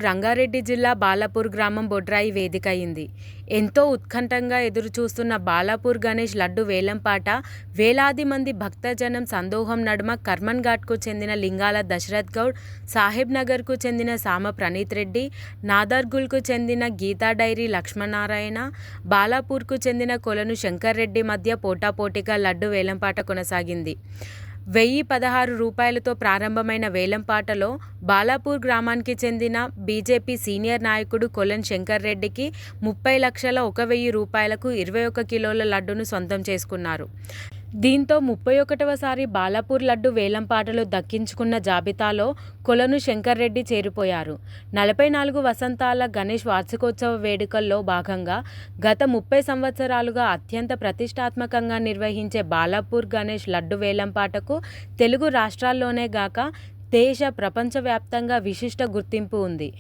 రంగారెడ్డి జిల్లా బాలాపూర్ గ్రామం బొడ్రాయి వేదిక అయింది. ఎంతో ఉత్కంఠగా ఎదురుచూస్తున్న బాలాపూర్ గణేష్ లడ్డు వేలంపాట వేలాది మంది భక్తజనం సందోహం నడుమ కర్మన్ ఘాట్కు చెందిన లింగాల దశరథ్ గౌడ్, సాహెబ్ నగర్కు చెందిన సామ ప్రణీత్ రెడ్డి, నాదర్గుల్కు చెందిన గీతా డైరీ లక్ష్మీనారాయణ, బాలాపూర్కు చెందిన కొలను శంకర్ రెడ్డి మధ్య పోటాపోటీగా లడ్డు వేలంపాట కొనసాగింది. రూ. 1016తో ప్రారంభమైన వేలంపాటలో బాలాపూర్ గ్రామానికి చెందిన బీజేపీ సీనియర్ నాయకుడు కొలన్ శంకర్ రెడ్డికి 30,01,000 రూపాయలకు 21 కిలోల లడ్డును సొంతం చేసుకున్నారు. దీంతో 31వసారి బాలాపూర్ లడ్డు వేలంపాటలో దక్కించుకున్న జాబితాలో కొలను శంకర్ రెడ్డి చేరిపోయారు. 44 వసంతాల గణేష్ వార్షికోత్సవ వేడుకల్లో భాగంగా గత 30 సంవత్సరాలుగా అత్యంత ప్రతిష్టాత్మకంగా నిర్వహించే బాలాపూర్ గణేష్ లడ్డు వేలంపాటకు తెలుగు రాష్ట్రాల్లోనే గాక దేశ, ప్రపంచ వ్యాప్తంగా విశిష్ట గుర్తింపు ఉంది.